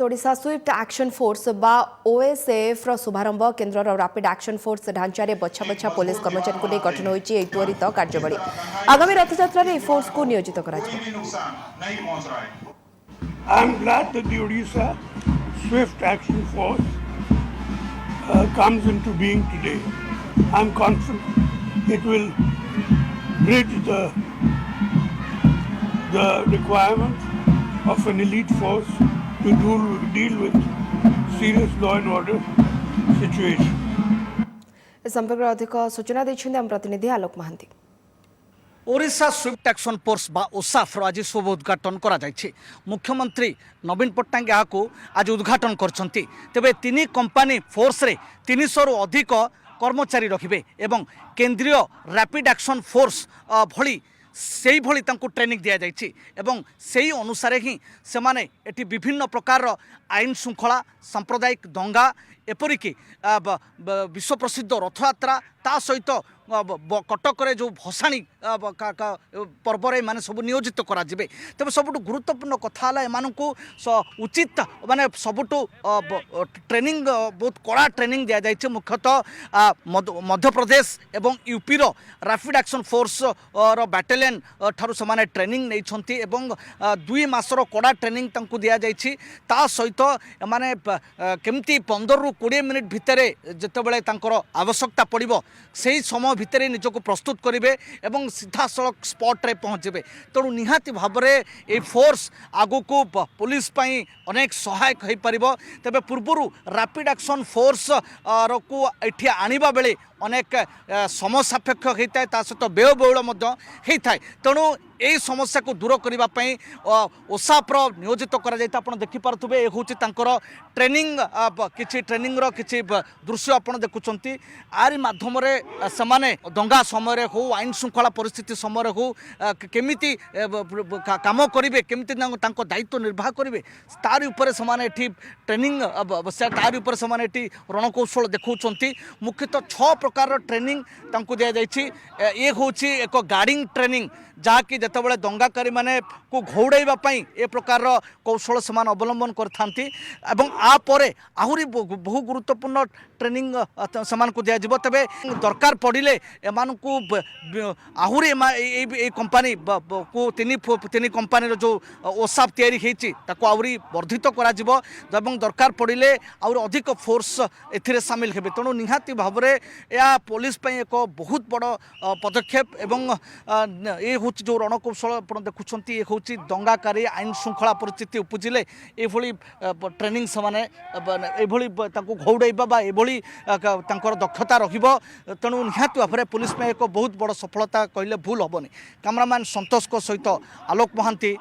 बाबत Odisha swift action force बा OSF रो शुभारंभ केन्द्र रैपिड एक्शन फोर्स ढांचारे बछा बछा पुलिस कर्मचारी को नहीं गठन होई त्वरित कार्यबली आगामी रथयात्रा रे फोर्स को नियोजित करा I am glad that the Odisha Swift Action Force comes into being today. I am confident it will bridge the requirements of an elite force to deal with serious law and order situation. संपर्क अधिक सूचना देछिन हम प्रतिनिधि Alok Mahanty. Odisha swift action force बा ओसाफ आज शुभ उद्घाटन करा जायछि। मुख्यमंत्री नवीन पट्टनायक यहाँ आज उद्घाटन करछंती। तेबे तीन कंपनी फोर्स रे 300 रु अधिक कर्मचारी रखिबे एवं केंद्रीय रैपिड एक्शन फोर्स भली सेही भली तांको ट्रेनिंग दिया जायछि एवं सेही अनुसार ही से माने एटी विभिन्न प्रकार आईन श्रृंखला सांप्रदायिक दंगा एपरिकी विश्व प्रसिद्ध रथयात्रा ता सहित कटक जो भसाणी पर्व माने सब नियोजित करा जिबे। तबे सबुठ गुरुत्वपूर्ण कथा एमानकु उचित माने सबुठ ट्रेनिंग बहुत कड़ा ट्रेनिंग दिया जायछि। मुख्यतः मध्य प्रदेश एवं यूपी रो रैपिड एक्शन फोर्स रो बैटालियन ठारू समाने ट्रेनिंग नै छंती एवं 2 मासर कड़ा ट्रेनिंग तंकु दिया जायछि। ता सहित माने केमती 15 रु 20 मिनिट भितरे जेतेबेले तांकर आवश्यकता पड़िबो सेही समय भितर निजक प्रस्तुत करेंगे और सीधा सड़क स्पॉट रे पहुँचे। तेणु निहाती भाव में ये फोर्स आगु को पुलिस पाई अनेक सहायक हो पार। तेबे पूर्व रैपिड एक्शन फोर्स को एठी आनिबा बेले अनेक समय सापेक्ष होता है ता सहित व्ययबहुल होता है। तेणु यही समस्या को दूर करने ओसाफ्र नियोजित कर देखिपे हूँ ट्रेनिंग किसी ट्रेनिंग किसी दृश्य आप देखुं आरी मध्यम से दंगा समय हो आईन श्रृंखला परिस्थिति समय हो केमिति काम करेंगे केमिति दायित्व निर्वाह करेंगे तार उपर से ट्रेनिंग तार उपर से रणकौशल देखुं। मुख्यतः 6 प्रकार ट्रेनिंग दि जाइए। ये हूँ एक गार्डिंग ट्रेनिंग जहाँकि जितेबाला दंगाकारी माने को घौड़ाइवाई ए प्रकार कौशल से अवलंबन करपरे आहरी बहु गुरुत्वपूर्ण ट्रेनिंग से दिज्व। तेरे दरकार पड़े एम को आहरी कंपानी को तीन कंपानी जो ओसाफ तैयारी वर्धित करा दरकार पड़े आउर अधिक फोर्स ए सामिल हे। तेणु निहाती भाव में यह पुलिस एक बहुत बड़ पदक्षेप एवं ये हूँ जो रणकौशल आप देखुं ये हूँ दंगाकारी आईन श्रृंखला परिस्थिति उपजिले ये ट्रेनिंग से घौड़ाइबा ये दक्षता रहिबो। तेणु निहाती भाव में पुलिस एक बहुत बड़ सफलता कहले भूल हेनी। कैमरामैन संतोष सहित आलोक महांती।